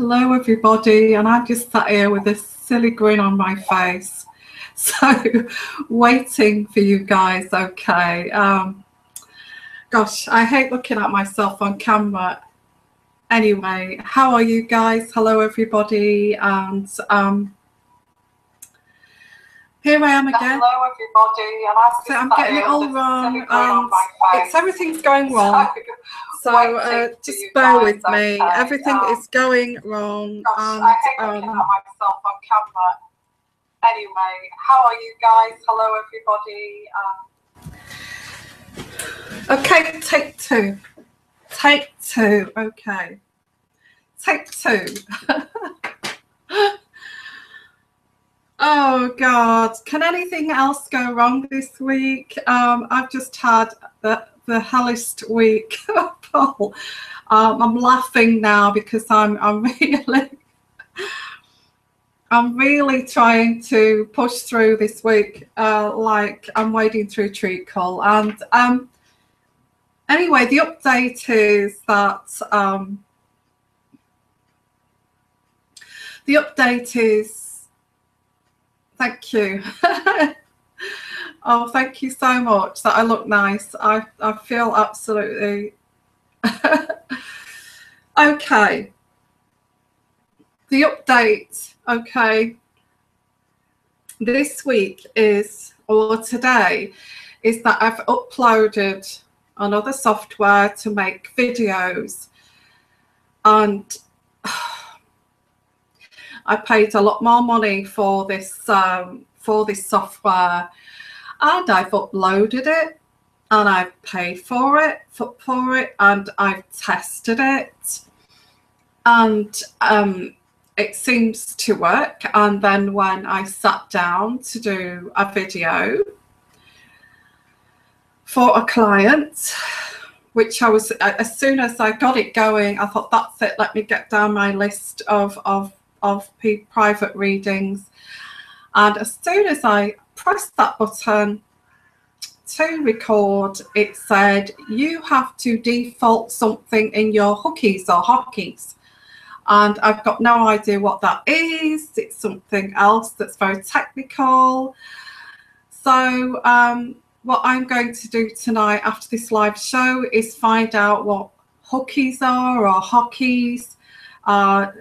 Hello everybody, and I'm just sat here with this silly grin on my face, so waiting for you guys. Okay. Gosh, I hate looking at myself on camera. Anyway, how are you guys? Hello everybody, and here I am again. Hello everybody, and so I'm getting it all wrong, and everything's going wrong. So just bear with me. Everything is going wrong. Gosh, I hate looking at myself on camera. Anyway, how are you guys? Hello everybody. Okay, take two. Take two. Okay. Take two. Oh God, can anything else go wrong this week? I've just had the hellest week. Paul. I'm laughing now because I'm really trying to push through this week, like I'm wading through treacle. And anyway, the update is that thank you. Oh, thank you so much. That I look nice. I feel absolutely okay. The update, okay, this week is, or today, is that I've uploaded another software to make videos, and I paid a lot more money for this software, and I've uploaded it, and I've paid for it, and I've tested it, and it seems to work. And then when I sat down to do a video for a client, which I was, as soon as I got it going, I thought, that's it, let me get down my list of private readings. And as soon as I pressed that button to record, it said you have to default something in your hookies or hotkeys, and I've got no idea what that is. It's something else that's very technical. So what I'm going to do tonight after this live show is find out what hookies are, or hotkeys,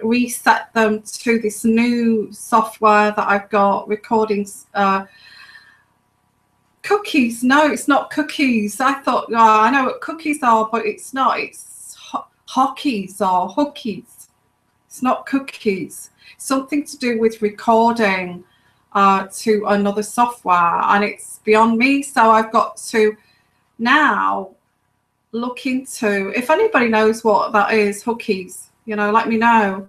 reset them to this new software that I've got, recordings. Cookies? No, it's not cookies. I thought, I know what cookies are, but it's not. It's hotkeys or hookies. It's not cookies. Something to do with recording to another software, and it's beyond me. So I've got to now look into, if anybody knows what that is, hookies, you know, let me know.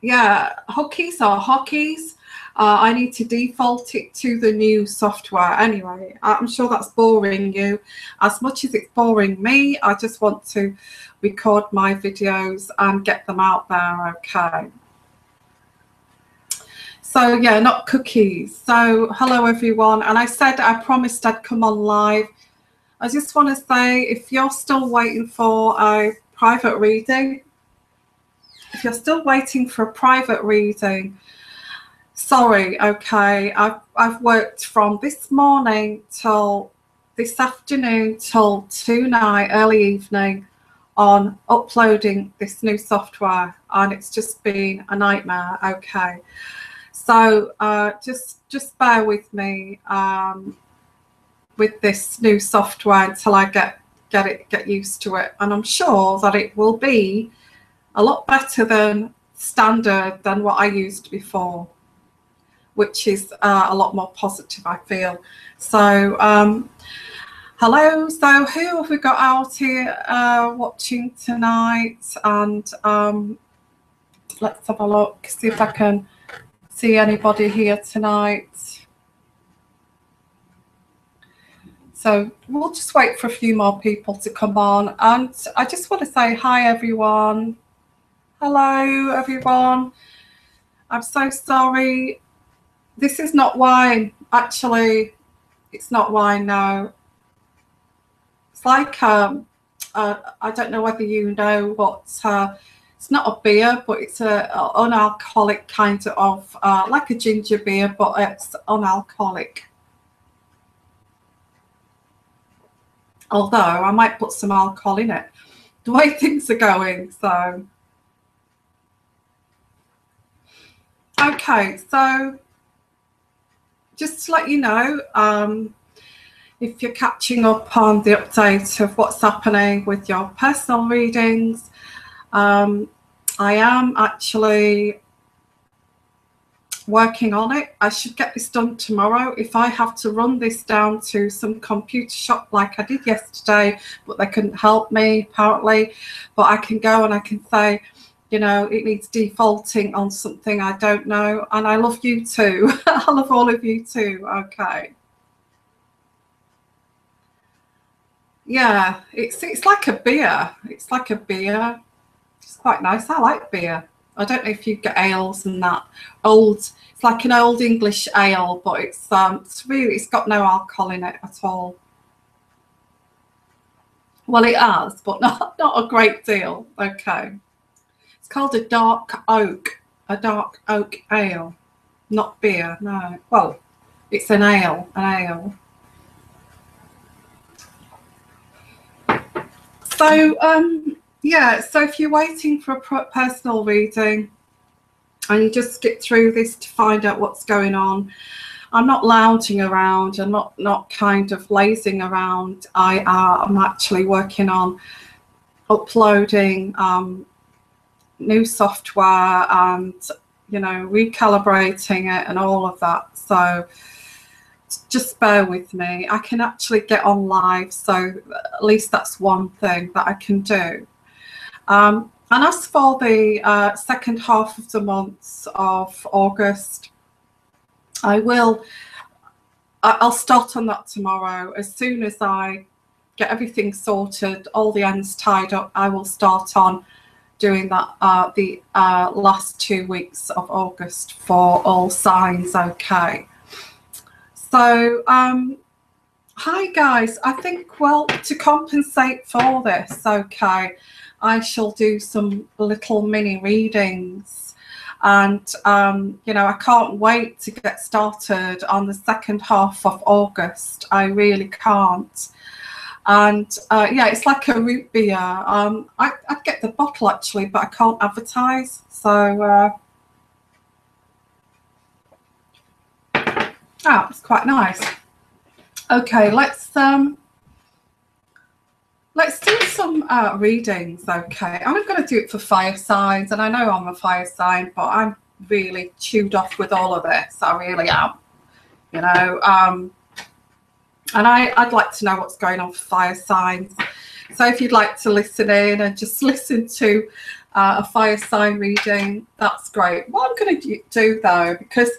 Yeah, hookies or hotkeys. I need to default it to the new software. Anyway, I'm sure that's boring you as much as it's boring me. I just want to record my videos and get them out there. Okay. So yeah, not cookies. So hello everyone. And I said I promised I'd come on live. I just want to say, if you're still waiting for a private reading, sorry, okay, I've worked from this morning till this afternoon till tonight, early evening, on uploading this new software, and it's just been a nightmare. Okay, so just bear with me with this new software until I get used to it, and I'm sure that it will be a lot better than standard than what I used before, which is a lot more positive, I feel. So hello. So who have we got out here watching tonight? And let's have a look, see if I can see anybody here tonight. So we'll just wait for a few more people to come on. And I just want to say hi, everyone. Hello, everyone. I'm so sorry. This is not wine. Actually, it's not wine now. It's like, I don't know whether you know what It's not a beer, but it's a unalcoholic kind of like a ginger beer, but it's unalcoholic. Although I might put some alcohol in it, the way things are going. So, okay, so just to let you know, if you're catching up on the update of what's happening with your personal readings, I am actually working on it. I should get this done tomorrow. If I have to run this down to some computer shop like I did yesterday, but they couldn't help me apparently, but I can go and I can say, you know, it needs defaulting on something I don't know. And I love you too. I love all of you too. Okay. Yeah, it's like a beer. It's like a beer. It's quite nice. I like beer. I don't know if you get ales and that old. It's like an old English ale, but it's really, it's got no alcohol in it at all. Well, it has, but not a great deal. Okay. It's called a dark oak ale, not beer. No. Well, it's an ale. So yeah, so if you're waiting for a personal reading and you just skip through this to find out what's going on, I'm not lounging around. I'm not kind of lazing around. I'm actually working on uploading new software and, you know, recalibrating it and all of that. So just bear with me. I can actually get on live, so at least that's one thing that I can do. And as for the second half of the month of August, I'll start on that tomorrow. As soon as I get everything sorted, all the ends tied up, I will start on doing that the last 2 weeks of August for all signs. Okay. So, hi guys. I think, well, to compensate for this, okay, I shall do some little mini readings. And, you know, I can't wait to get started on the second half of August. I really can't. And, yeah, it's like a root beer. I'd get the bottle, actually, but I can't advertise. So, it's quite nice. Okay, let's do some readings. Okay, I'm going to do it for fire signs, and I know I'm a fire sign, but I'm really chewed off with all of this. I really am, you know. And I'd like to know what's going on for fire signs. So if you'd like to listen in and just listen to a fire sign reading, that's great. What I'm going to do though, because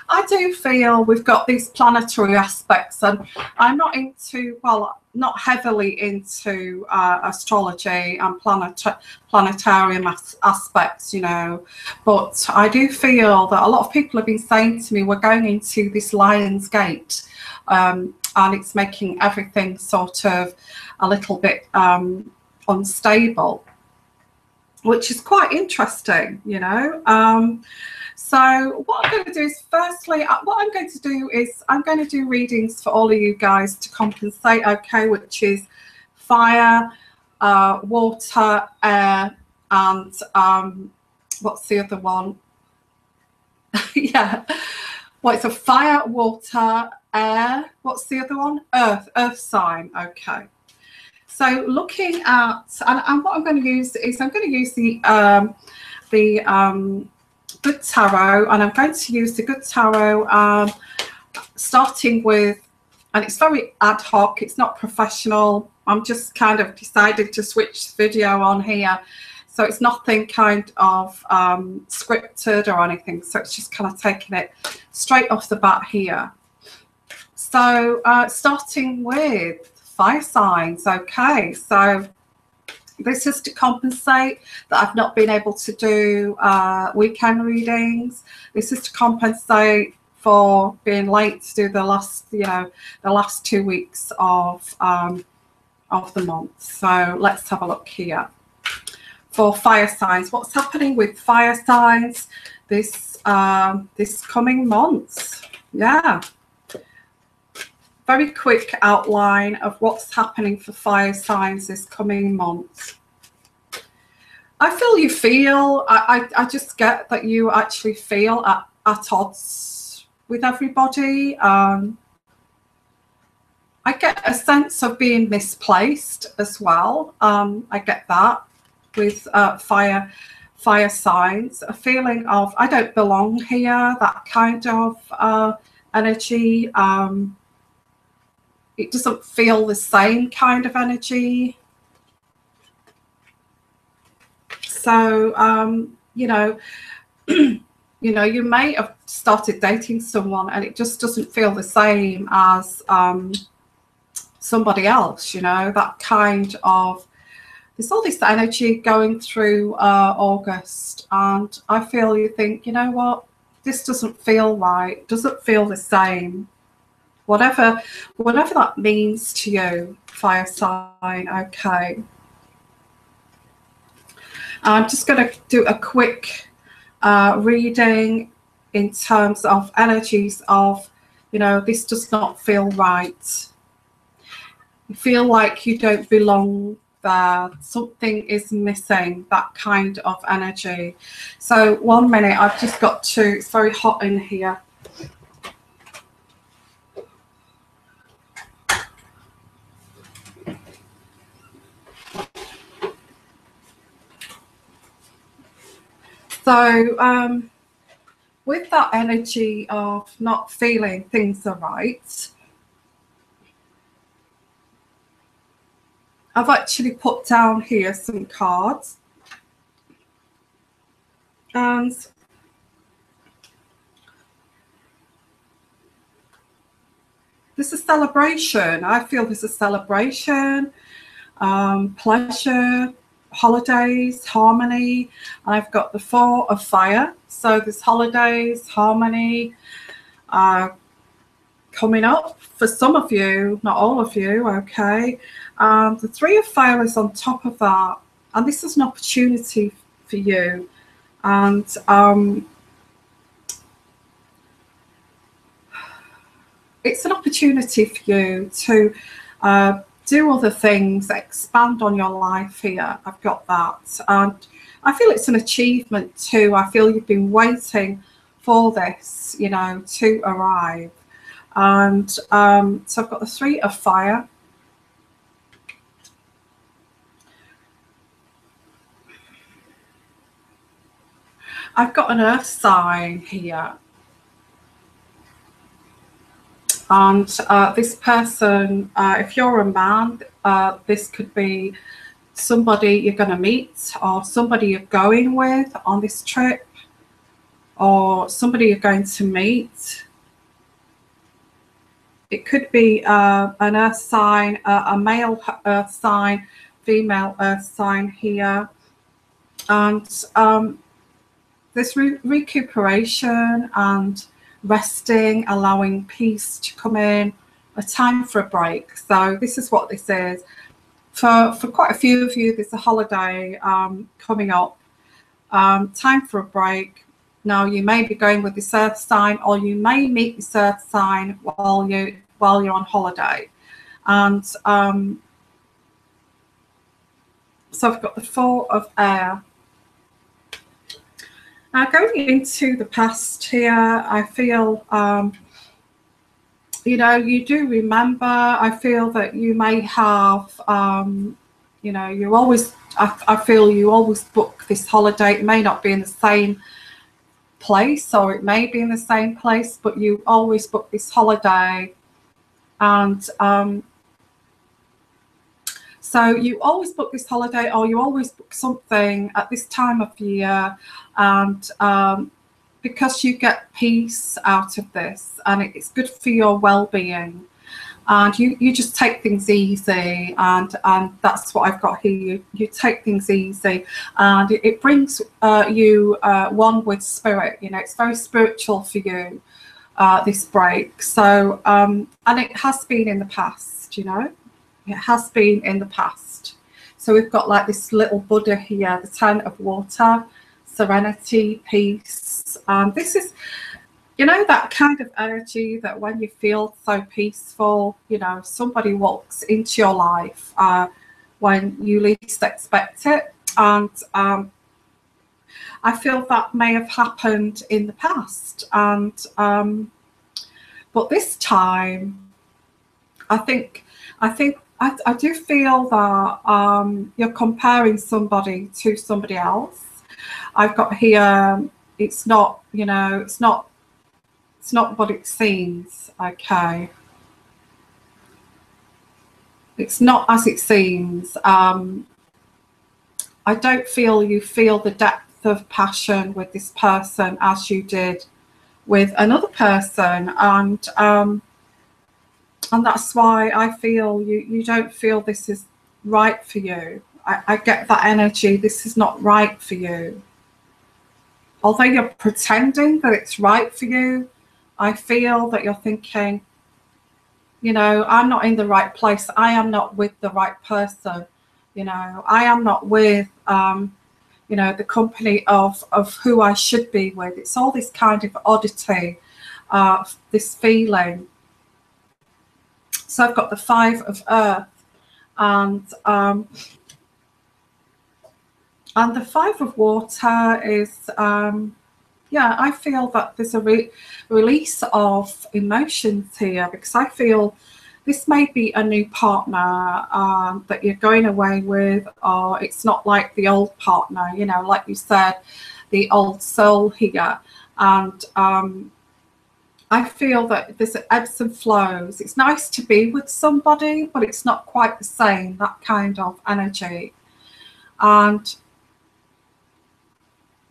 I do feel we've got these planetary aspects, and I'm not into, well, not heavily into astrology and planetarium aspects, you know, but I do feel that a lot of people have been saying to me, we're going into this Lion's Gate, and it's making everything sort of a little bit unstable, which is quite interesting, you know. So what I'm going to do is, firstly, what I'm going to do is I'm going to do readings for all of you guys to compensate, okay, which is fire, water, air, and what's the other one? Yeah, well, it's a fire, water, air, what's the other one? Earth sign. Okay, so looking at, and what I'm going to use is, I'm going to use the Good Tarot, and I'm going to use the Good Tarot starting with, and it's very ad hoc, it's not professional, I'm just kind of decided to switch video on here, so it's nothing kind of scripted or anything, so it's just kind of taking it straight off the bat here. So starting with fire signs. Okay, so this is to compensate that I've not been able to do weekend readings. This is to compensate for being late to do the last, you know, the last 2 weeks of the month. So let's have a look here. for fire signs. What's happening with fire signs this coming months? Yeah. Very quick outline of what's happening for fire signs this coming month. I just get that you actually feel at odds with everybody. I get a sense of being misplaced as well. I get that with fire signs, a feeling of I don't belong here, that kind of energy. It doesn't feel the same kind of energy. So, you know, you may have started dating someone and it just doesn't feel the same as somebody else, that kind of, there's all this energy going through August, and I feel you think, you know what, this doesn't feel right, doesn't feel the same. Whatever that means to you, fire sign, okay. I'm just going to do a quick reading in terms of energies of, this does not feel right. You feel like you don't belong there. Something is missing, that kind of energy. So 1 minute, I've just got to, it's very hot in here. So with that energy of not feeling things are right, I've actually put down here some cards, and there's a celebration. I feel there's a celebration, pleasure, holidays, harmony. I've got the 4 of fire, so there's holidays, harmony coming up for some of you, not all of you, okay. The 3 of fire is on top of that, and this is an opportunity for you, and it's an opportunity for you to do other things, expand on your life here. I've got that, and I feel it's an achievement too. I feel you've been waiting for this, to arrive. And so I've got the 3 of fire. I've got an earth sign here. And this person, if you're a man, this could be somebody you're going to meet, or somebody you're going with on this trip, or somebody you're going to meet. It could be an earth sign, a male earth sign, female earth sign here. And there's recuperation and resting, allowing peace to come in, a time for a break. So this is what this is. For quite a few of you, there's a holiday coming up, time for a break. Now, you may be going with this earth sign, or you may meet this earth sign while you're on holiday. And so I've got the 4 of air. Now, going into the past here, I feel, you do remember. I feel that you may have, you always, I feel you always book this holiday. It may not be in the same place, or it may be in the same place, but you always book this holiday. And so you always book this holiday, or you always book something at this time of year, and because you get peace out of this, and it's good for your well-being, and you just take things easy, and that's what I've got here. You take things easy, and it brings you one with spirit. It's very spiritual for you, this break. So and it has been in the past, it has been in the past. So we've got like this little Buddha here, the 10 of water, serenity, peace. This is, you know, that kind of energy that when you feel so peaceful, you know, somebody walks into your life when you least expect it. And I feel that may have happened in the past. And but this time, I do feel that you're comparing somebody to somebody else. I've got here, it's not, you know, it's not what it seems, okay? It's not as it seems. I don't feel you feel the depth of passion with this person as you did with another person, and that's why I feel you don't feel this is right for you. I get that energy. This is not right for you. Although you're pretending that it's right for you, I feel that you're thinking, you know, I'm not in the right place. I am not with the right person. You know, I am not with, you know, the company of who I should be with. It's all this kind of oddity, this feeling. So I've got the 5 of Earth, and the 5 of Water is, yeah, I feel that there's a release of emotions here, because I feel this may be a new partner that you're going away with, or it's not like the old partner, you know, like you said, the old soul here. And I feel that there's ebbs and flows. It's nice to be with somebody, but it's not quite the same, that kind of energy. And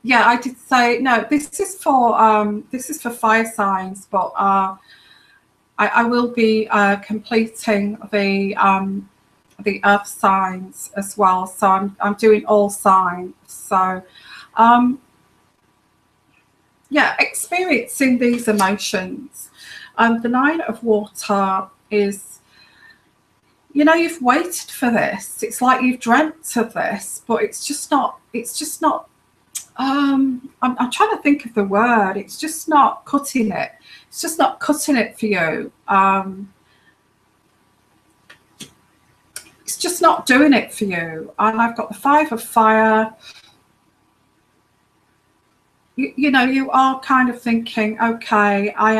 yeah, I did say, no, this is for fire signs, but I will be completing the earth signs as well. So I'm doing all signs. So yeah, experiencing these emotions. The 9 of Water is, you know, you've waited for this. It's like you've dreamt of this, but it's just not. I'm trying to think of the word. It's just not cutting it. It's just not cutting it for you. It's just not doing it for you. And I've got the 5 of Fire. You know, you are kind of thinking, okay, I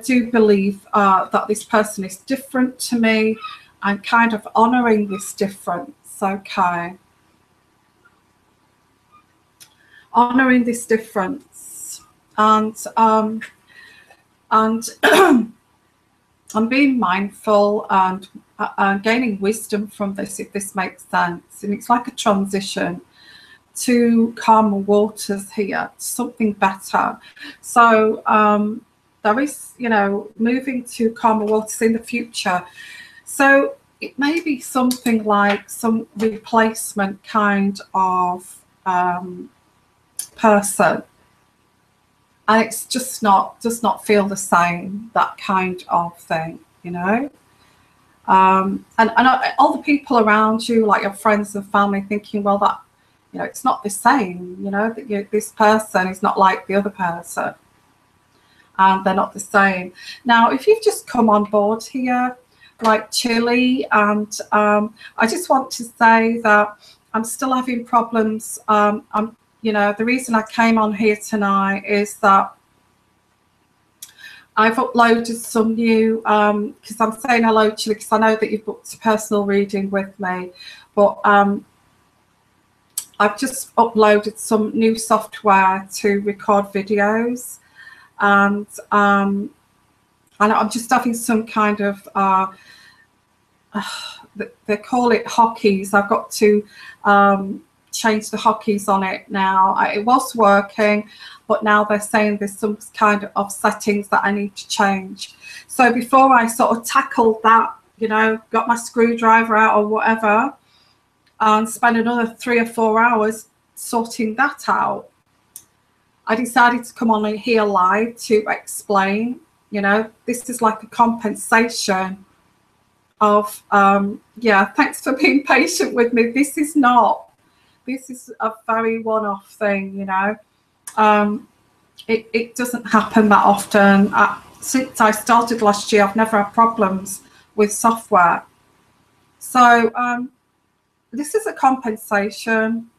do believe that this person is different to me. I'm kind of honoring this difference, okay. Honoring this difference, and I'm being mindful and gaining wisdom from this, if this makes sense. And it's like a transition to calmer waters here, something better. So there is, you know, moving to calmer waters in the future. So it may be something like some replacement kind of person, and it's just does not feel the same, that kind of thing, you know. And all the people around you, like your friends and family, thinking, well, that, you know, it's not the same, you know, that this person is not like the other person, and they're not the same. Now, if you've just come on board here, like Chile, and I just want to say that I'm still having problems. You know, the reason I came on here tonight is that I've uploaded some new, because I'm saying hello to you, because I know that you've booked a personal reading with me, but I've just uploaded some new software to record videos, and I'm just having some kind of, they call it hotkeys. I've got to change the hotkeys on it now. It was working, but now they're saying there's some kind of settings that I need to change. So before I sort of tackled that, you know, got my screwdriver out or whatever, and spend another 3 or 4 hours sorting that out, I decided to come on here live to explain, you know, this is like a compensation of, yeah, thanks for being patient with me. This is a very one-off thing, you know. It doesn't happen that often. Since I started last year, I've never had problems with software. So this is a compensation.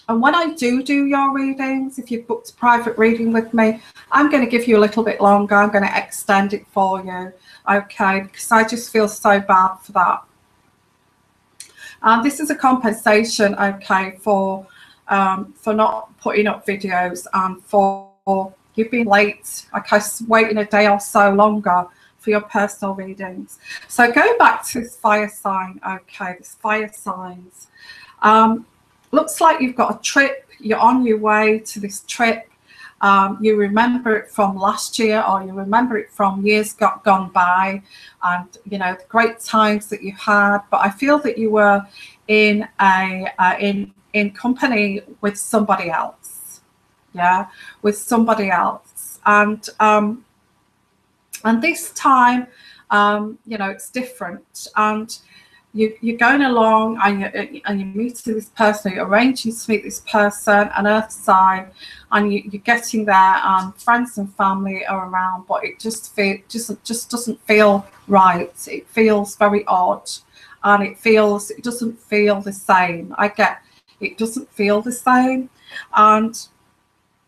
And when I do your readings, if you've booked a private reading with me, I'm going to give you a little bit longer. I'm going to extend it for you, okay? Because I just feel so bad for that. This is a compensation, okay, for not putting up videos and for you being late, okay, waiting a day or so longer for your personal readings. So go back to this fire sign, okay, this fire signs. Looks like you've got a trip, you're on your way to this trip. You remember it from last year, or you remember it from years gone by, and you know the great times that you had. But I feel that you were in in company with somebody else, yeah, with somebody else, and this time, you know, it's different, and you're going along and you meet this person, you're arranging to meet this person, an earth sign, and you're getting there and friends and family are around, but it just doesn't feel right. It feels very odd, and it doesn't feel the same. It doesn't feel the same, and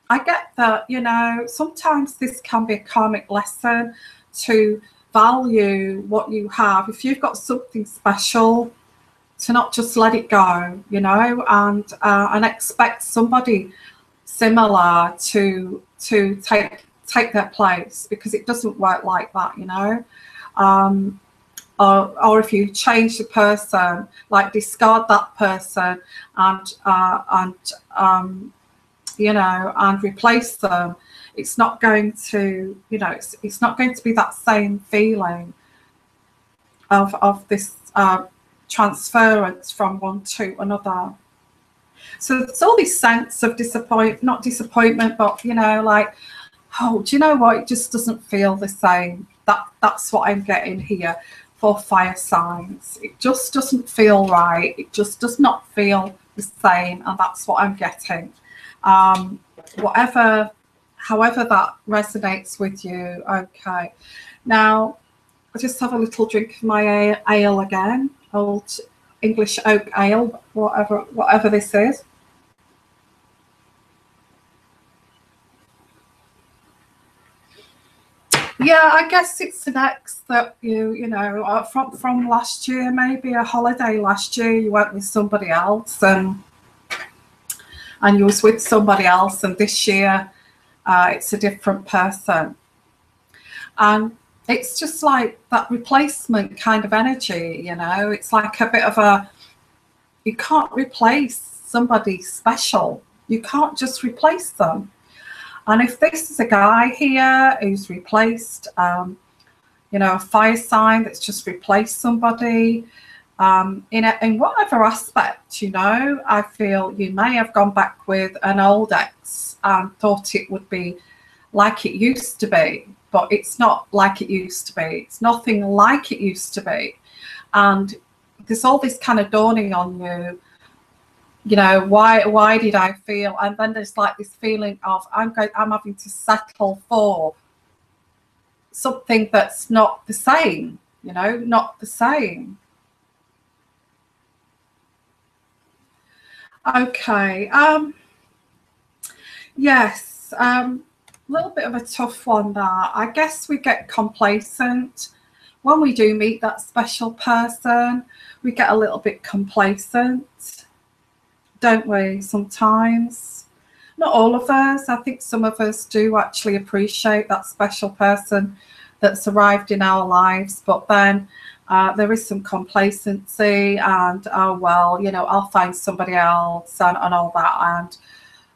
I get that, you know, sometimes this can be a karmic lesson to value what you have. If you've got something special, to not just let it go, you know, and expect somebody similar to take their place, because it doesn't work like that, you know. Or if you change the person, like discard that person and you know, and replace them, it's not going to, you know, it's not going to be that same feeling of this transference from one to another. So it's all this sense of not disappointment, but, you know, like, oh, do you know what? It just doesn't feel the same. That's what I'm getting here for fire signs. It just doesn't feel right. It just does not feel the same, and that's what I'm getting. However that resonates with you, okay. Now, I just have a little drink of my ale again, old English oak ale, whatever this is. Yeah, I guess it's an ex that you know, from last year, maybe a holiday last year, you went with somebody else, and you was with somebody else, and this year it's a different person. And it's just like that replacement kind of energy, you know. It's like a bit of you can't replace somebody special. You can't just replace them. And if this is a guy here who's replaced, you know, a fire sign that's just replaced somebody, in whatever aspect, you know, I feel you may have gone back with an old ex and thought it would be like it used to be, but it's not like it used to be. It's nothing like it used to be. And there's all this kind of dawning on you, you know, why did I feel? And then there's like this feeling of I'm having to settle for something that's not the same, you know, not the same. Okay, yes, a little bit of a tough one there. I guess we get complacent when we do meet that special person. We get a little bit complacent, don't we, sometimes? Not all of us. I think some of us do actually appreciate that special person that's arrived in our lives, but then there is some complacency and, oh, well, you know, I'll find somebody else and all that.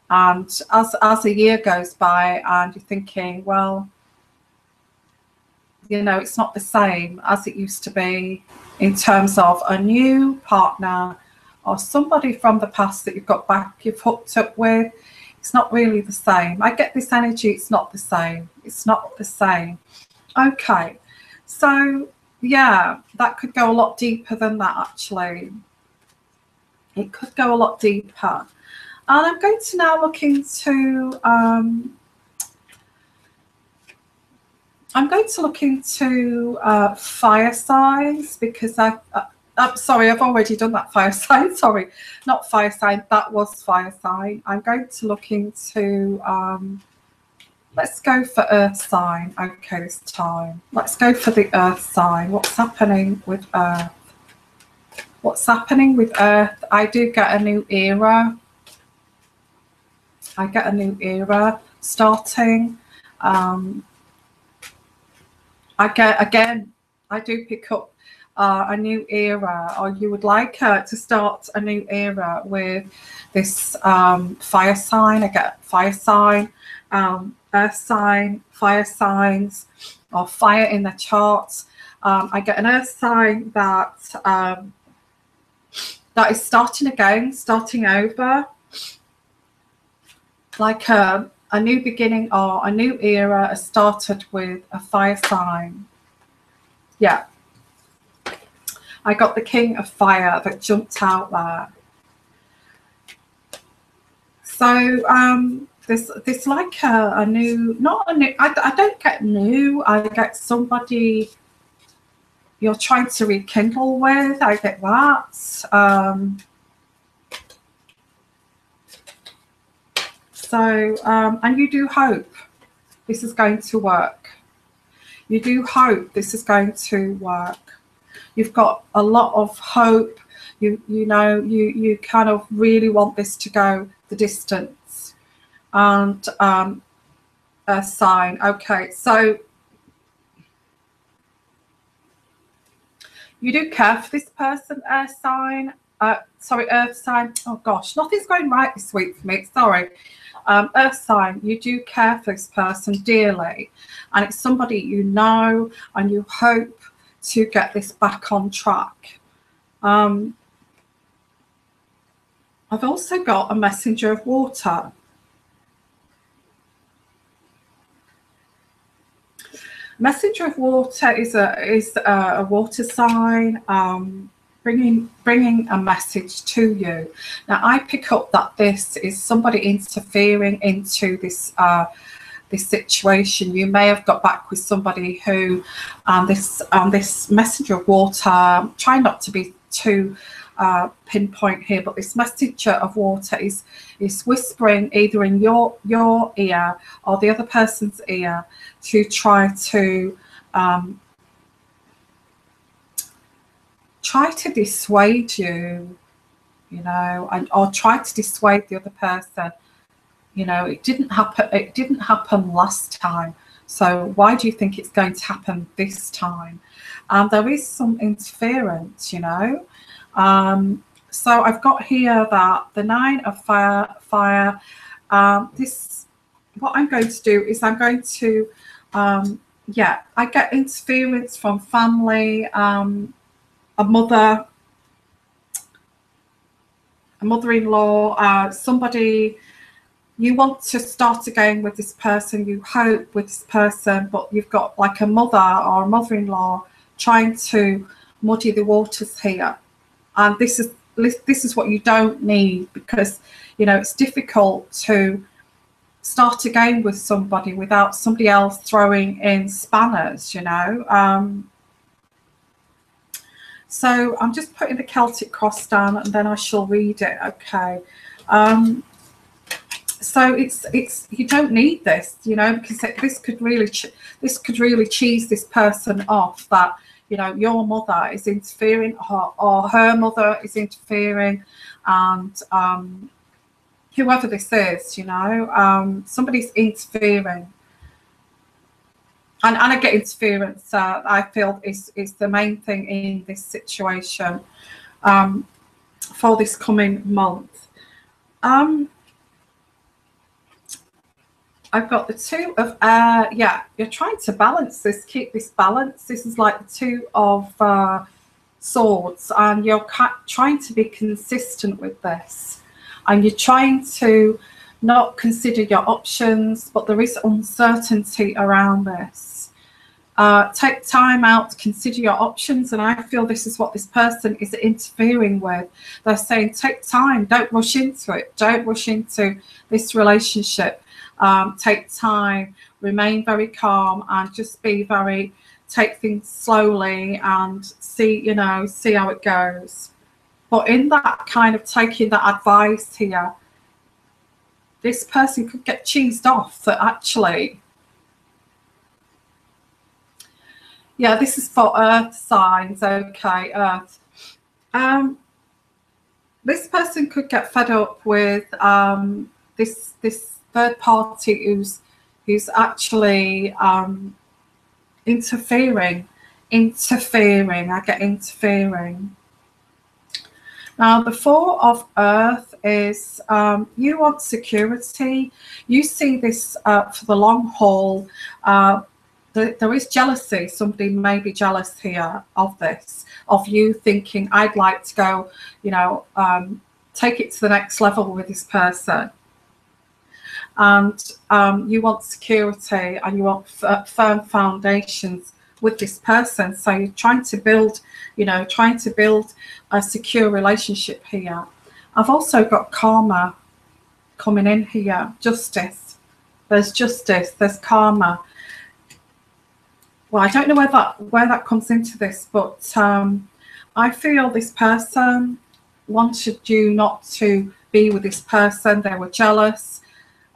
And as a year goes by and you're thinking, well, you know, it's not the same as it used to be in terms of a new partner or somebody from the past that you've hooked up with. It's not really the same. I get this energy, it's not the same. It's not the same. Okay, so yeah, that could go a lot deeper than that, actually. It could go a lot deeper. And I'm going to now look into fire signs, because I'm sorry, I've already done that fire sign. Sorry, not fire sign. That was fire sign. I'm going to look into, let's go for earth sign. Okay, this time. Let's go for the earth sign. What's happening with earth? What's happening with earth? I do get a new era. I get a new era starting. I do pick up a new era, or you would like to start a new era with this fire sign. I get fire sign, earth sign, fire signs, or fire in the charts. I get an earth sign that that is starting again, starting over, like a new beginning or a new era has started with a fire sign. Yeah. I got the King of Fire that jumped out there. So there's like a new, not a new, I don't get new, I get somebody you're trying to rekindle with. I get that. And you do hope this is going to work. You do hope this is going to work. You've got a lot of hope. You know, you kind of really want this to go the distance. And a sign. Okay, so you do care for this person, earth sign. Sorry, earth sign. Oh gosh, nothing's going right this week for me. Sorry. Earth sign, you do care for this person dearly, and it's somebody you know, and you hope to get this back on track. I've also got a messenger of water. Messenger of water is a water sign, bringing a message to you. Now I pick up that this is somebody interfering into this this situation. You may have got back with somebody who this messenger of water, try not to be too pinpoint here, but this messenger of water is whispering either in your ear or the other person's ear to try to dissuade you, you know, or try to dissuade the other person. You know, it didn't happen last time, so why do you think it's going to happen this time? And there is some interference, you know. So I've got here that the 9 of fire. This, what I'm going to do is I'm going to, yeah, I get interference from family, a mother-in-law, somebody. You want to start again with this person, you hope with this person, but you've got like a mother or a mother-in-law trying to muddy the waters here. And this is what you don't need, because, you know, it's difficult to start again with somebody without somebody else throwing in spanners, you know. So I'm just putting the Celtic cross down and then I shall read it. Okay. So it's you don't need this, you know, because this could really cheese this person off, that, you know, your mother is interfering, or her mother is interfering, and whoever this is, you know, somebody's interfering. And I get interference, I feel is the main thing in this situation for this coming month. I've got the 2 of air. Yeah, you're trying to balance this, keep this balance. This is like the 2 of swords, and you're trying to be consistent with this. And you're trying to not consider your options, but there is uncertainty around this. Take time out to consider your options, and I feel this is what this person is interfering with. They're saying take time, don't rush into it, don't rush into this relationship. Take time, remain very calm, and just be very, take things slowly and see, you know, see how it goes. But in that kind of taking that advice here, this person could get cheesed off that actually, yeah, this is for earth signs, okay, earth. This person could get fed up with this third party who's actually interfering. I get interfering. Now, the Four of Earth is you want security. You see this for the long haul. There is jealousy. Somebody may be jealous here of this, of you thinking, I'd like to go, you know, take it to the next level with this person. And you want security and you want firm foundations with this person. So you're trying to build, you know, trying to build a secure relationship here. I've also got karma coming in here. Justice. There's justice. There's karma. Well, I don't know where that comes into this, but I feel this person wanted you not to be with this person. They were jealous,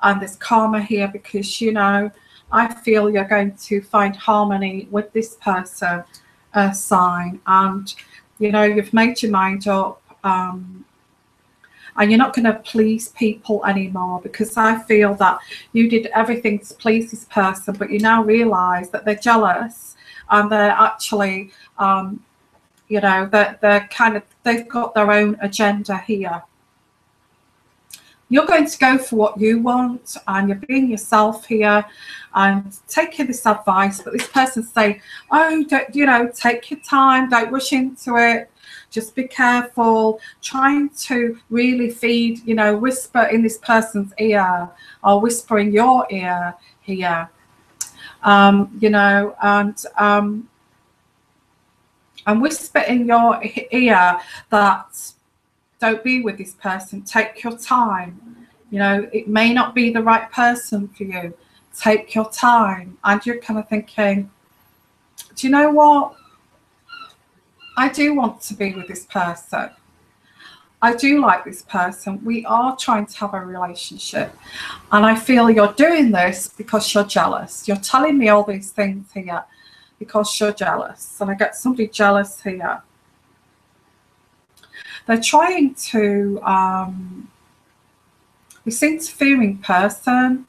and there's karma here because, you know, I feel you're going to find harmony with this person, sign, and, you know, you've made your mind up, and you're not going to please people anymore, because I feel that you did everything to please this person, but you now realize that they're jealous and they're actually, you know, they're kind of, they've got their own agenda here. You're going to go for what you want, and you're being yourself here and taking this advice, but this person's saying, oh, don't, you know, take your time, don't rush into it. Just be careful, trying to really feed, you know, whisper in this person's ear or whisper in your ear here, you know, and whisper in your ear that don't be with this person, take your time. You know, it may not be the right person for you. Take your time. And you're kind of thinking, do you know what? I do want to be with this person. I do like this person. We are trying to have a relationship. And I feel you're doing this because you're jealous. You're telling me all these things here because you're jealous. And I get somebody jealous here. They're trying to, this interfering person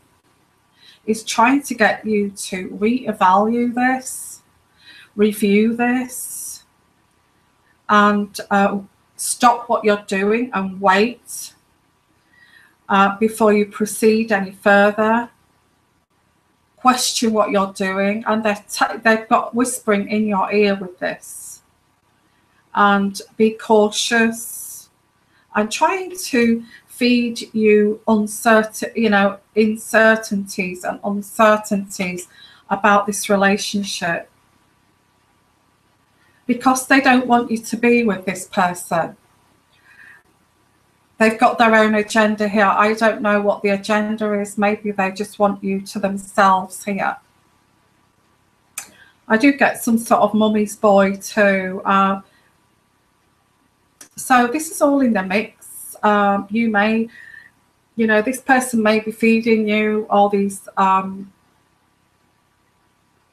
is trying to get you to reevaluate this, review this, and stop what you're doing and wait before you proceed any further. Question what you're doing, and they've got whispering in your ear with this. And be cautious, and trying to feed you uncertain, you know, uncertainties and uncertainties about this relationship, because they don't want you to be with this person. They've got their own agenda here. I don't know what the agenda is. Maybe they just want you to themselves here. I do get some sort of mummy's boy too. So this is all in the mix. You may, you know, this person may be feeding you all these,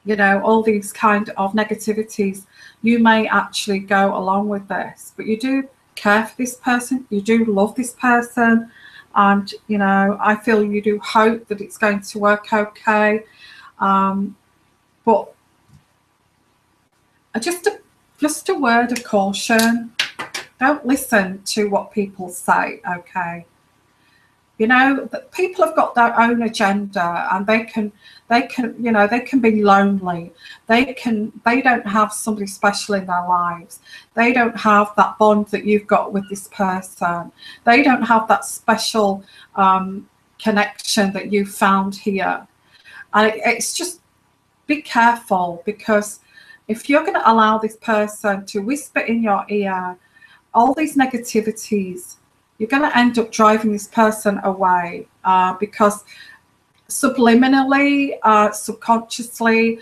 you know, all these kind of negativities. You may actually go along with this, but you do care for this person. You do love this person. And, you know, I feel you do hope that it's going to work okay. But just a word of caution. Don't listen to what people say, okay? You know, people have got their own agenda, and they can, you know, they can be lonely. They don't have somebody special in their lives. They don't have that bond that you've got with this person. They don't have that special connection that you found here. And it's just, be careful, because if you're going to allow this person to whisper in your ear all these negativities, you're going to end up driving this person away, because subliminally, subconsciously,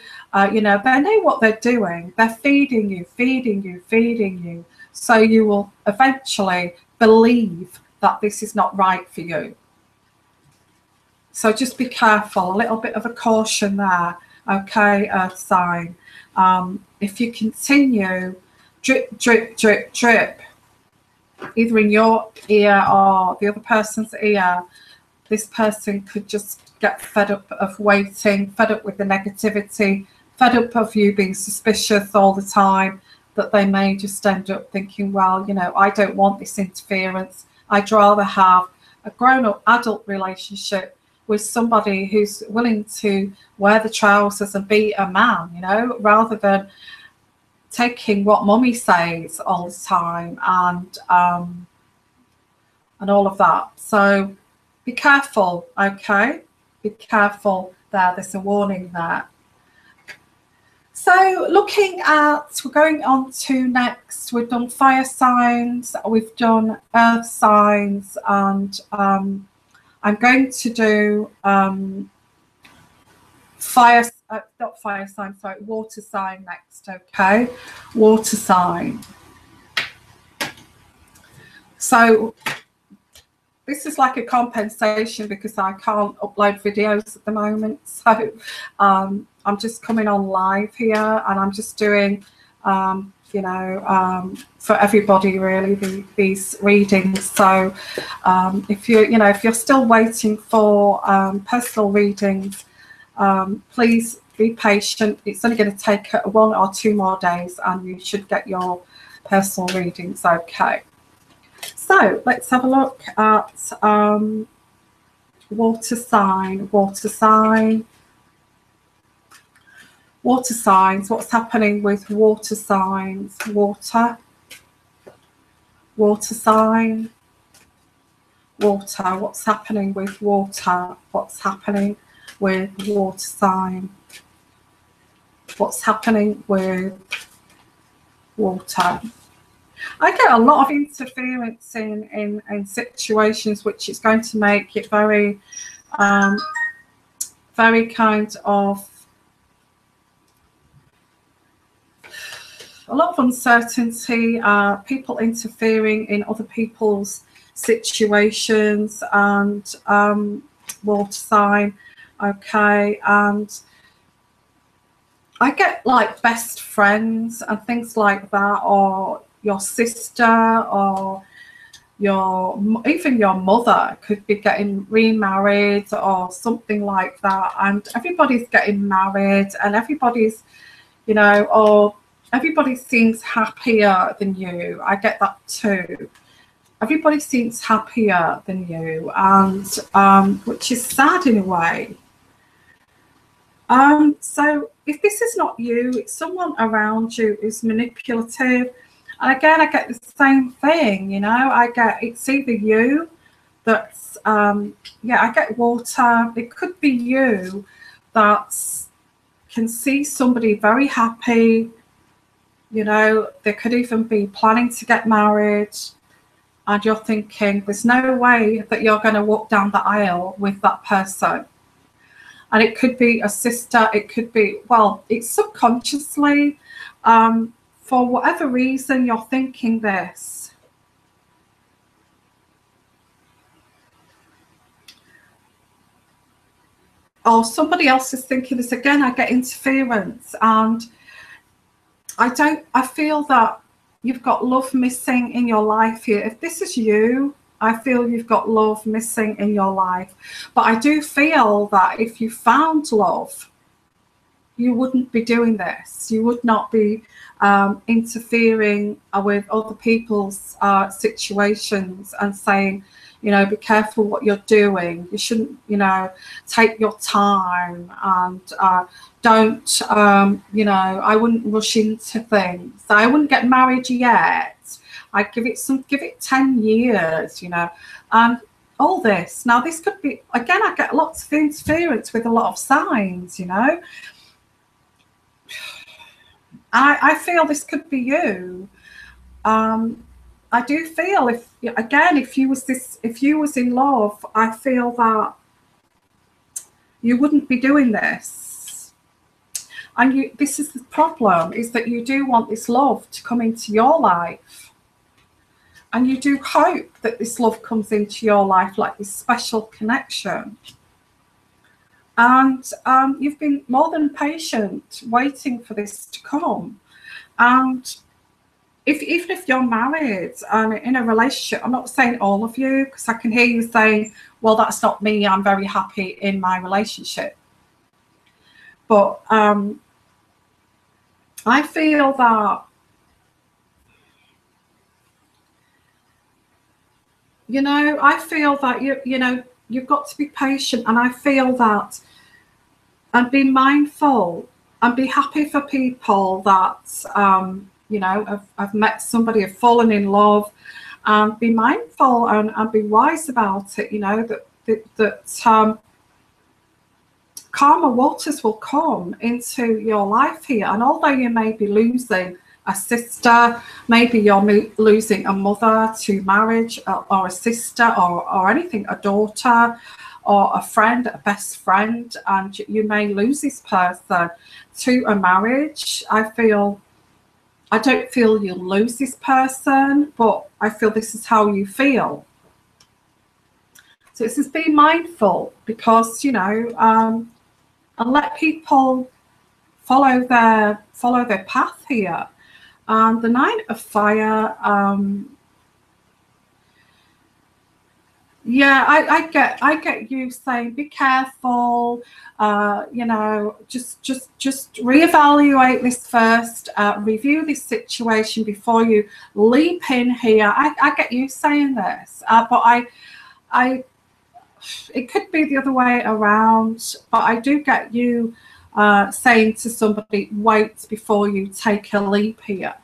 you know, they know what they're doing. They're feeding you, feeding you, feeding you. So you will eventually believe that this is not right for you. So just be careful, a little bit of a caution there, okay, Earth sign. If you continue drip, drip, drip, drip, either in your ear or the other person's ear, this person could just get fed up of waiting, fed up with the negativity, fed up of you being suspicious all the time, that they may just end up thinking, well, you know, I don't want this interference. I'd rather have a grown-up adult relationship with somebody who's willing to wear the trousers and be a man, you know, rather than taking what mummy says all the time and all of that. So be careful, okay? Be careful there. There's a warning there. So looking at, we're going on to next, we've done fire signs, we've done earth signs, and I'm going to do not fire sign, sorry, water sign next, okay? Water sign. So this is like a compensation because I can't upload videos at the moment. So I'm just coming on live here, and I'm just doing, you know, for everybody really, these readings. So if you're still waiting for personal readings, please be patient. It's only going to take 1 or 2 more days, and you should get your personal readings, okay? So let's have a look at water sign, water sign. Water signs, what's happening with water signs? Water, water sign, water, what's happening with water? What's happening with water sign? What's happening with water? I get a lot of interference in situations, which is going to make it very, very kind of a lot of uncertainty, people interfering in other people's situations, and water sign, okay, and I get like best friends and things like that, or your sister, or even your mother could be getting remarried or something like that, and everybody's getting married, and everybody's, you know, or everybody seems happier than you. I get that too. Everybody seems happier than you, and which is sad in a way. So if this is not you, it's someone around you who's manipulative. And again, I get the same thing, you know, I get, it's either you that's, yeah, I get water. It could be you that can see somebody very happy, you know, they could even be planning to get married, and you're thinking there's no way that you're going to walk down the aisle with that person. And it could be a sister, it could be, well, it's subconsciously, for whatever reason you're thinking this. Or somebody else is thinking this. Again, I get interference, and I feel that you've got love missing in your life here. If this is you, I feel you've got love missing in your life. But I do feel that if you found love, you wouldn't be doing this. You would not be interfering with other people's situations and saying, you know, be careful what you're doing. You shouldn't, you know, take your time, and don't, you know, I wouldn't rush into things. I wouldn't get married yet. I'd give it 10 years, you know, and all this. Now, this could be, again, I get lots of interference with a lot of signs, you know. I feel this could be you. I do feel if you was in love, I feel that you wouldn't be doing this. And this is the problem, is that you do want this love to come into your life. And you do hope that this love comes into your life, like this special connection. And you've been more than patient waiting for this to come. And even if you're married and in a relationship, I'm not saying all of you, because I can hear you saying, well, that's not me, I'm very happy in my relationship. But I feel that, I feel that you've got to be patient, and I feel that, and be mindful and be happy for people that have met somebody, have fallen in love, and be mindful and be wise about it. That calmer waters will come into your life here, and although you may be losing a sister, maybe you're losing a mother to marriage, or a sister, or anything, a daughter, or a friend, a best friend, and you may lose this person to a marriage. I don't feel you'll lose this person, but I feel this is how you feel. So it's just being mindful, because and let people follow their path here. And the Nine of Fire, yeah, I get you saying be careful. Just reevaluate this first. Review this situation before you leap in here. I get you saying this, but it could be the other way around. But I do get you saying to somebody, wait before you take a leap here.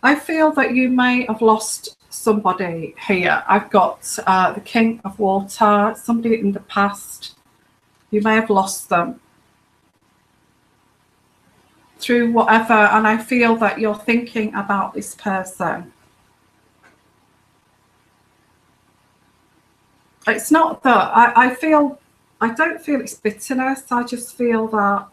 I feel that you may have lost somebody here. I've got the King of Water, somebody in the past. You may have lost them through whatever, and I feel that you're thinking about this person. It's not that I don't feel it's bitterness. I just feel that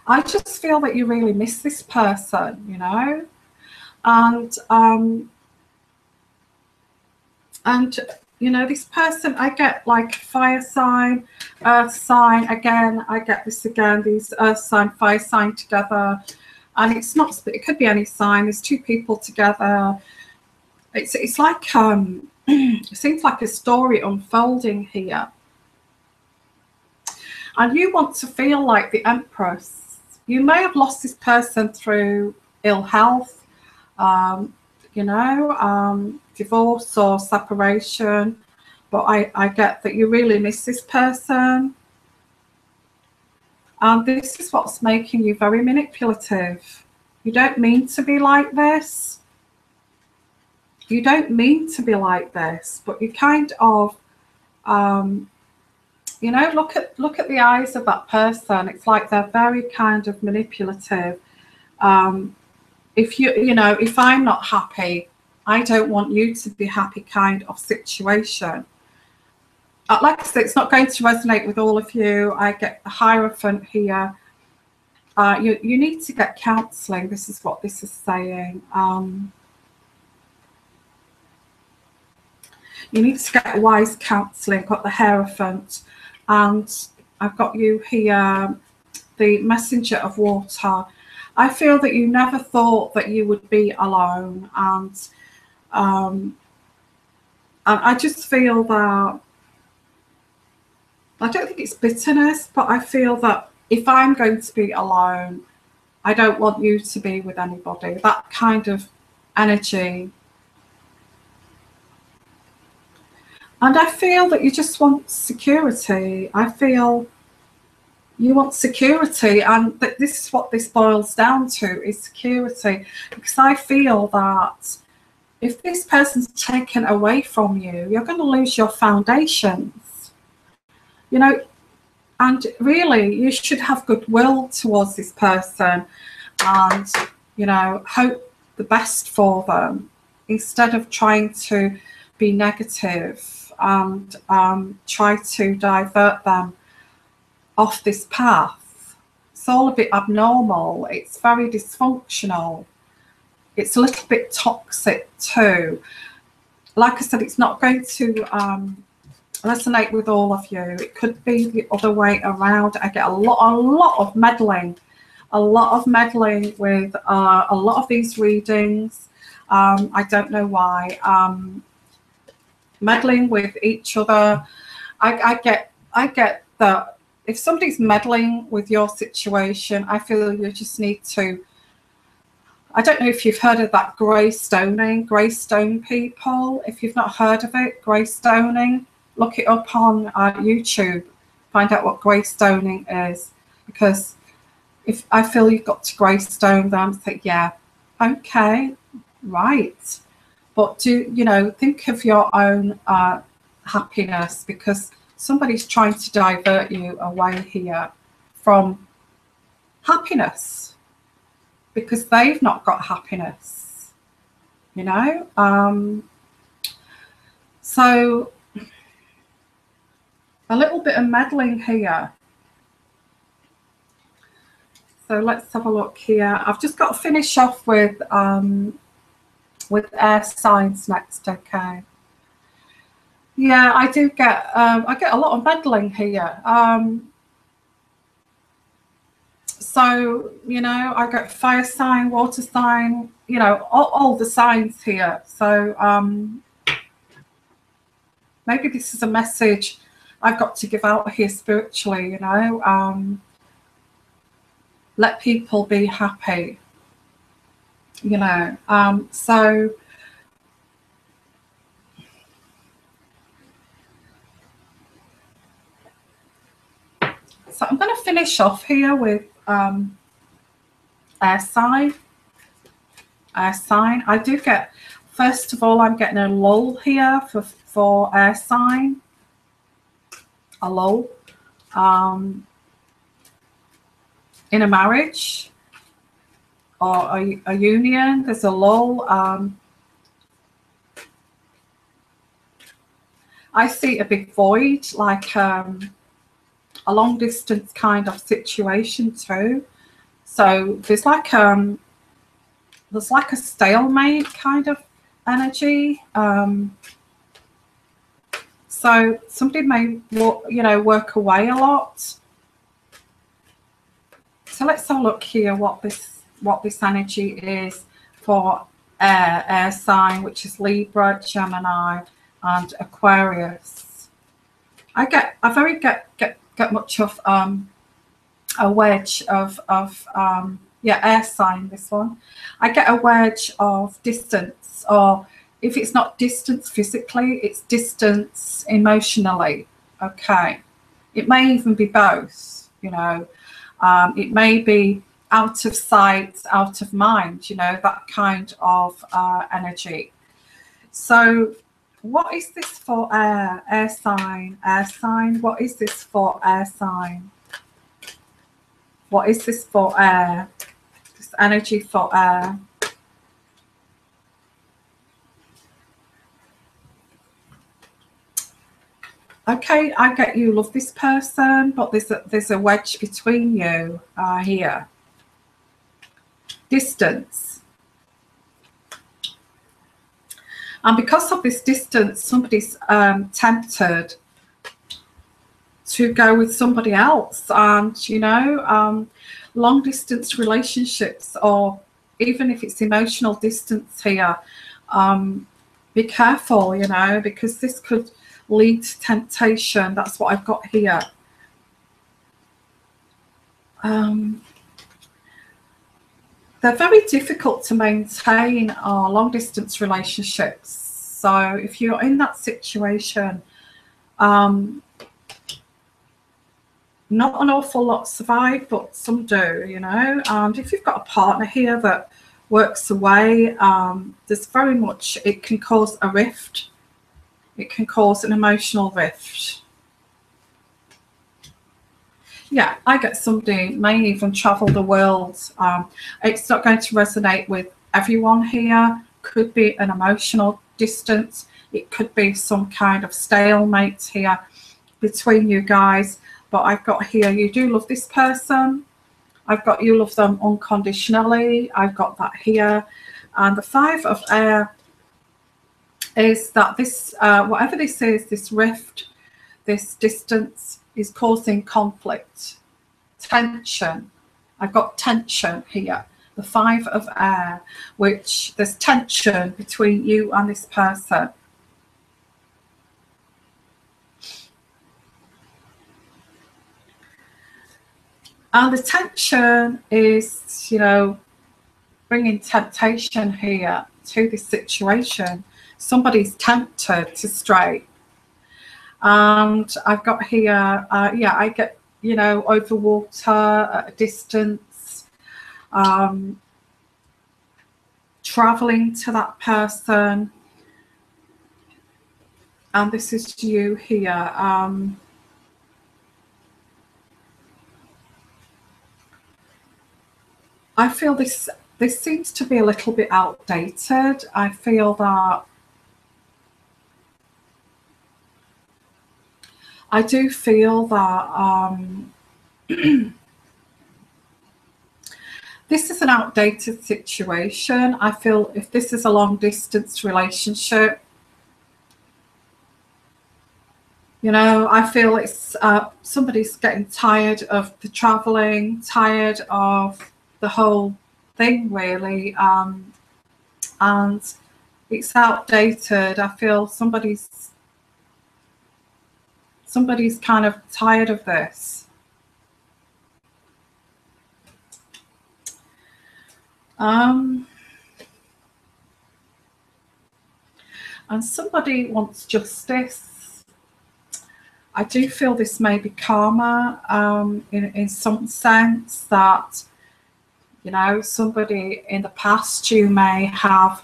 I just feel that you really miss this person, and this person, I get like fire sign, earth sign. Again, I get this again, these earth sign, fire sign together, and it's not. It could be any sign. There's two people together. It's like it seems like a story unfolding here, and you want to feel like the Empress. You may have lost this person through ill health, divorce or separation, but I get that you really miss this person. And this is what's making you very manipulative. You don't mean to be like this. You don't mean to be like this, but you kind of, look at the eyes of that person. It's like they're very kind of manipulative. If I'm not happy, I don't want you to be happy, kind of situation. Like I said, it's not going to resonate with all of you. I get the Hierophant here. You need to get counselling. This is what this is saying. You need to get wise counselling. Got the Hierophant, and I've got you here, the Messenger of Water. I feel that you never thought that you would be alone, and I just feel that, I don't think it's bitterness, but I feel that if I'm going to be alone, I don't want you to be with anybody. That kind of energy. And I feel that you just want security. I feel You want security, and this is what this boils down to, is security. Because I feel that if this person's taken away from you, you're going to lose your foundations. You know, and really, you should have goodwill towards this person and, you know, hope the best for them instead of trying to be negative and try to divert them off this path. It's all a bit abnormal. It's very dysfunctional. It's a little bit toxic too. Like I said, it's not going to resonate with all of you. It could be the other way around. I get a lot of meddling, with a lot of these readings. I don't know why. Meddling with each other. I get that if somebody's meddling with your situation, I feel you just need to, I don't know if you've heard of that greystone people. If you've not heard of it, greystoning, look it up on YouTube, find out what greystoning is, because if I feel you've got to greystone them, think, yeah, okay, right, but do, you know, think of your own happiness, because somebody's trying to divert you away here from happiness, because they've not got happiness, you know. So a little bit of meddling here. So let's have a look here. I've just got to finish off with air signs next, okay? Yeah, I do get I get a lot of meddling here. So, you know, I get fire sign, water sign, you know, all the signs here. So maybe this is a message I've got to give out here spiritually, you know. Let people be happy, you know. So I'm going to finish off here with air sign. I do get, first of all, I'm getting a lull here for air sign. A lull. In a marriage or a union, there's a lull. I see a big void, like a long distance kind of situation too. So there's like a stalemate kind of energy. So somebody may, you know, work away a lot. So let's have a look here what this energy is for air sign, which is Libra, Gemini, and Aquarius. I get much of a wedge of yeah, air sign, this one. I get a wedge of distance, or if it's not distance physically, it's distance emotionally. Okay, it may even be both, you know. It may be out of sight, out of mind, you know, that kind of energy. So what is this for air? Air sign, air sign. What is this for air sign? What is this for air? This energy for air. Okay, I get you love this person, but there's a wedge between you here. Distance. And because of this distance, somebody's tempted to go with somebody else. And, you know, long distance relationships, or even if it's emotional distance here, be careful, you know, because this could lead to temptation. That's what I've got here. They're very difficult to maintain our long distance relationships. So if you're in that situation, not an awful lot survive, but some do, you know. And if you've got a partner here that works away, there's very much, it can cause a rift. It can cause an emotional rift. Yeah, I get somebody may even travel the world. It's not going to resonate with everyone here. Could be an emotional distance. It could be some kind of stalemate here between you guys. But I've got here, you do love this person. I've got you love them unconditionally. I've got that here. And the 5 of air is that this, whatever this is, this rift, this distance is causing conflict, tension. I've got tension here. The 5 of air, which there's tension between you and this person. And the tension is, you know, bringing temptation here to this situation. Somebody's tempted to stray. And I've got here, yeah, I get, you know, over water, at a distance, traveling to that person. And this is you here. I feel this seems to be a little bit outdated. I feel that I do feel that this is an outdated situation. I feel if this is a long distance relationship, you know, I feel it's somebody's getting tired of the traveling, tired of the whole thing really, and it's outdated. I feel somebody's kind of tired of this. And somebody wants justice. I do feel this may be karma, in some sense, that, you know, somebody in the past, you may have,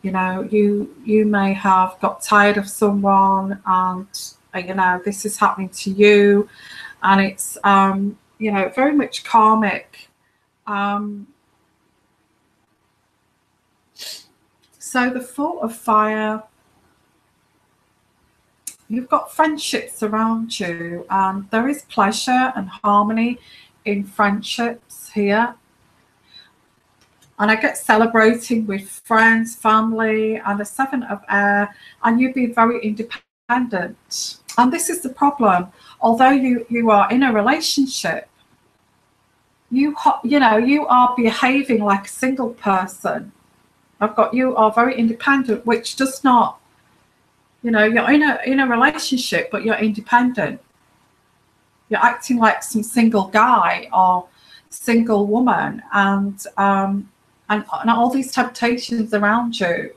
you know, you may have got tired of someone, and you know, this is happening to you, and it's you know, very much karmic. So the 4 of fire, you've got friendships around you, and there is pleasure and harmony in friendships here. And I get celebrating with friends, family, and the 7 of air, and you've been very independent. And this is the problem. Although you are in a relationship, you know, you are behaving like a single person. I've got you are very independent, which does not, you know, you're in a relationship, but you're independent. You're acting like some single guy or single woman, and all these temptations around you,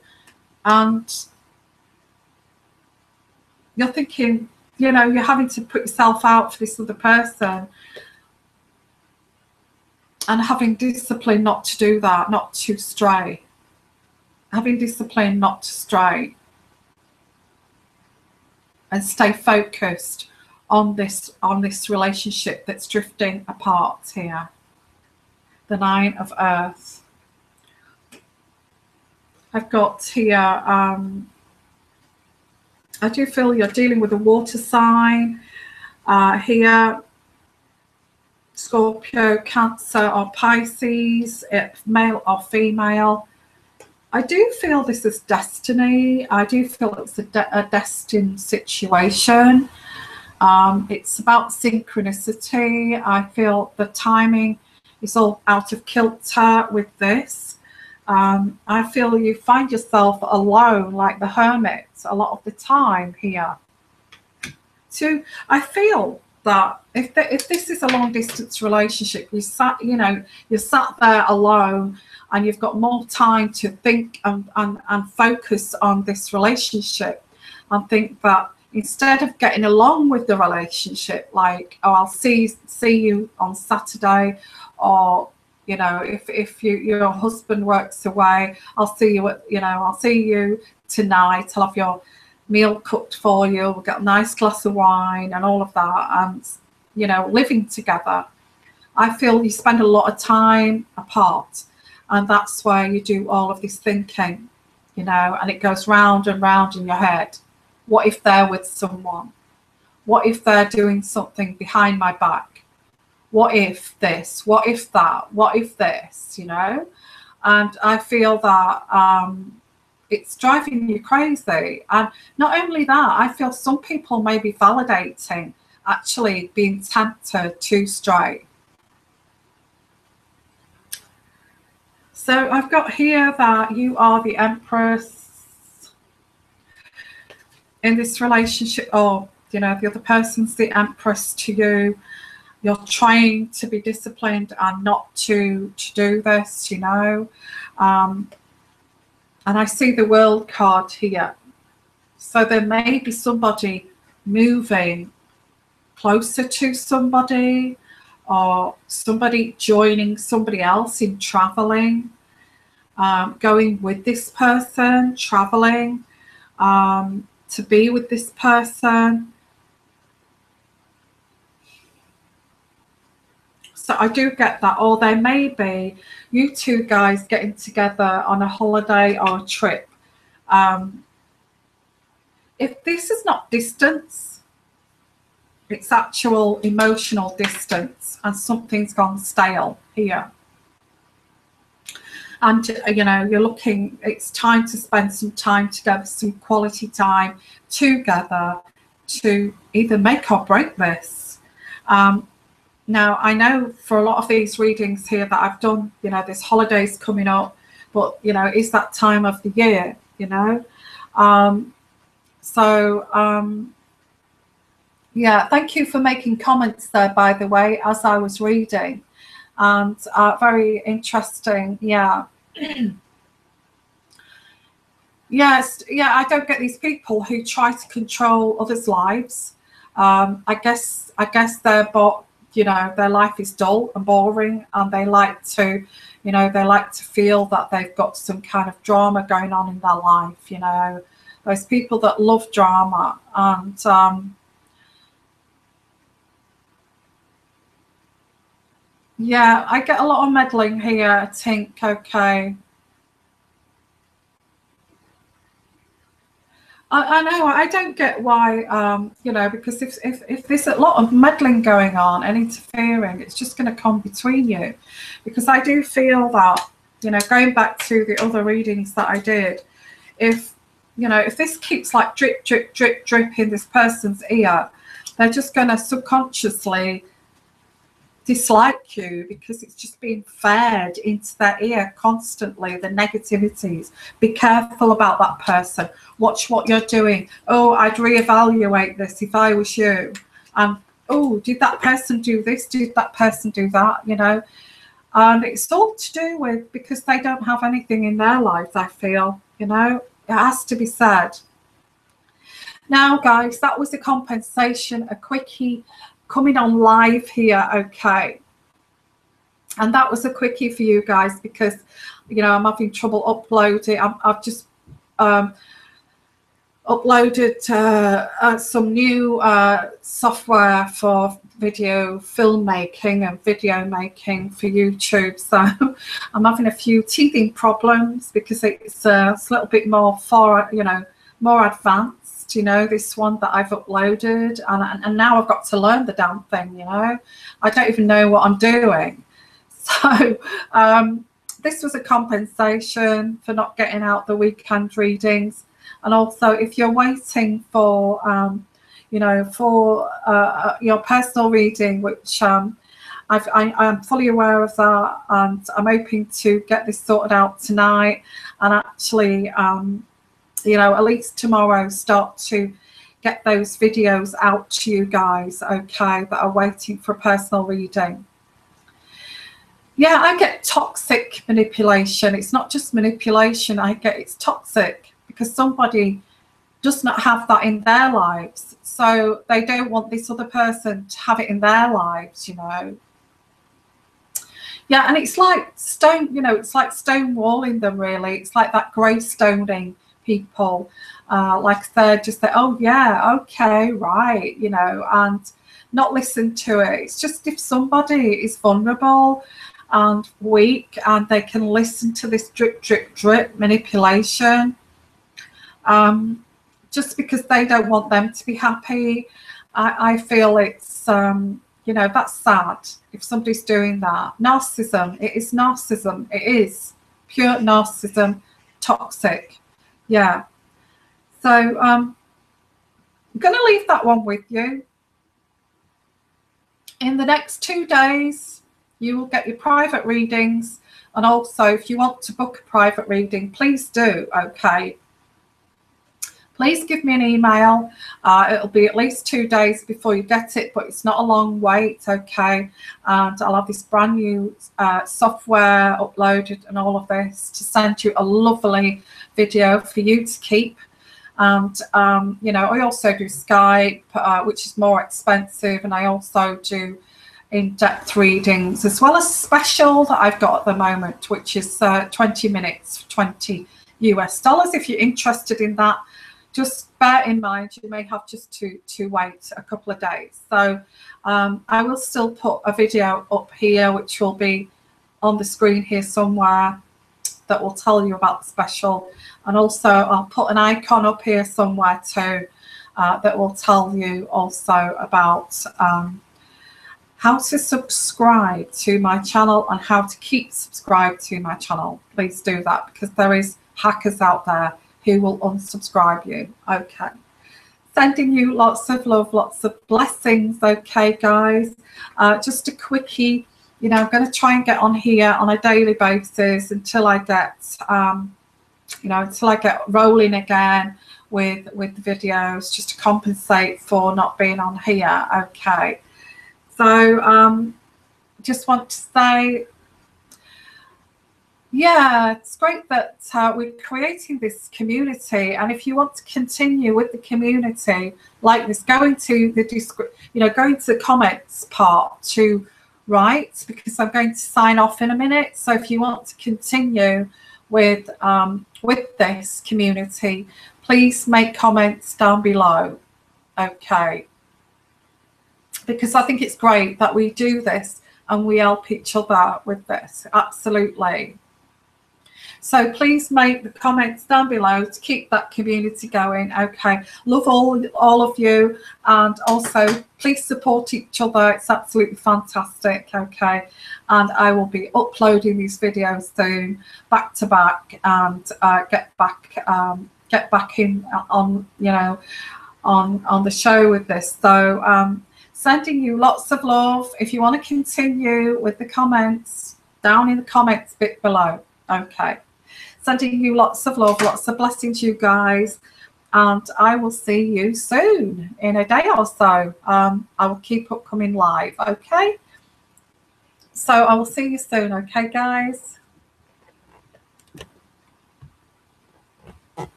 and you're thinking, you know, you're having to put yourself out for this other person, and having discipline not to do that, not to stray. Having discipline not to stray and stay focused on this relationship that's drifting apart here. The 9 of earth. I've got here, I do feel you're dealing with a water sign here. Scorpio, Cancer or Pisces, male or female. I do feel this is destiny. I do feel it's a destined situation. It's about synchronicity. I feel the timing is all out of kilter with this. I feel you find yourself alone, like the hermit, a lot of the time here. So I feel that if this is a long distance relationship, you're sat there alone, and you've got more time to think and focus on this relationship, and think that instead of getting along with the relationship, like, oh, I'll see you on Saturday, or you know, if your husband works away, I'll see you at, you know, I'll see you tonight, I'll have your meal cooked for you, we'll get a nice glass of wine and all of that, and you know, living together. I feel you spend a lot of time apart, and that's where you do all of this thinking, you know, and it goes round and round in your head. What if they're with someone? What if they're doing something behind my back? What if this? What if that? What if this? You know? And I feel that it's driving you crazy. And not only that, I feel some people may be validating actually being tempted to stray. So I've got here that you are the Empress in this relationship, or you know, the other person's the Empress to you. You're trying to be disciplined and not to do this, you know. And I see the World card here. So there may be somebody moving closer to somebody, or somebody joining somebody else in traveling, going with this person, traveling, to be with this person. So I do get that. Or there may be you two guys getting together on a holiday or a trip. If this is not distance, it's actual emotional distance, and something's gone stale here. And you know, you're looking, it's time to spend some time together, some quality time together, to either make or break this. Now, I know for a lot of these readings here that I've done, you know, there's holidays coming up, but you know, it's that time of the year, you know. Yeah, thank you for making comments there, by the way, as I was reading. And very interesting. Yeah. Yes, yeah, I don't get these people who try to control others' lives. I guess they're you know, their life is dull and boring, and they like to, you know, they like to feel that they've got some kind of drama going on in their life, you know. Those people that love drama. And yeah, I get a lot of meddling here, I think. Okay. I know, I don't get why, you know, because if there's a lot of meddling going on and interfering, it's just going to come between you. Because I do feel that, you know, going back to the other readings that I did, if, you know, if this keeps like drip, drip, drip, drip in this person's ear, they're just going to subconsciously dislike you, because it's just being fed into their ear constantly, the negativities. Be careful about that person. Watch what you're doing. Oh, I'd reevaluate this if I was you. Oh, did that person do this? Did that person do that? You know, and it's all to do with, because they don't have anything in their lives, I feel, you know, it has to be said. Now, guys, that was a compensation, a quickie coming on live here. Okay, and that was a quickie for you guys, because you know, I'm having trouble uploading. I've just uploaded some new software for video filmmaking and video making for YouTube, so I'm having a few teething problems, because it's a little bit more more advanced, you know, this one that I've uploaded, and now I've got to learn the damn thing, you know. I don't even know what I'm doing. So this was a compensation for not getting out the weekend readings. And also, if you're waiting for you know, for your personal reading, which I'm fully aware of that, and I'm hoping to get this sorted out tonight, and actually you know, at least tomorrow, start to get those videos out to you guys, okay, that are waiting for personal reading. Yeah, I get toxic manipulation. It's not just manipulation, I get it's toxic, because somebody does not have that in their lives. So they don't want this other person to have it in their lives, you know. Yeah, and it's like stone, you know, it's like stonewalling them, really. It's like that grey stoning people. Like they're just like, oh yeah, okay, right, you know, and not listen to it. It's just if somebody is vulnerable and weak and they can listen to this drip, drip, drip manipulation, just because they don't want them to be happy, I feel it's, you know, that's sad if somebody's doing that. Narcissism, it is narcissism. It is pure narcissism, toxic. Yeah. So I'm going to leave that one with you. In the next 2 days, you will get your private readings. And also, if you want to book a private reading, please do, okay? Please give me an email. It'll be at least 2 days before you get it, but it's not a long wait, okay? And I'll have this brand new software uploaded and all of this to send you a lovely video for you to keep. And, you know, I also do Skype, which is more expensive, and I also do in-depth readings, as well as special that I've got at the moment, which is 20 minutes, $20 US. If you're interested in that, just bear in mind you may have just to wait a couple of days. So I will still put a video up here, which will be on the screen here somewhere, that will tell you about the special. And also I'll put an icon up here somewhere too, that will tell you also about how to subscribe to my channel and how to keep subscribed to my channel. Please do that, because there is hackers out there who will unsubscribe you. Okay. Sending you lots of love, lots of blessings. Okay, guys. Just a quickie. You know, I'm going to try and get on here on a daily basis until I get, you know, until I get rolling again with the videos, just to compensate for not being on here. Okay. So just want to say, yeah, it's great that we're creating this community, and if you want to continue with the community like this, go into the go into the comments part to write, because I'm going to sign off in a minute. So if you want to continue with this community, please make comments down below, okay? Because I think it's great that we do this and we help each other with this, absolutely. So please make the comments down below to keep that community going. Okay, love all of you, and also please support each other. It's absolutely fantastic. Okay, and I will be uploading these videos soon, back to back, and get back in on, you know, on the show with this. So sending you lots of love. If you want to continue with the comments, down in the comments bit below. Okay. Sending you lots of love, lots of blessings, you guys. And I will see you soon, in a day or so. I will keep upcoming live, okay? So I will see you soon, okay, guys?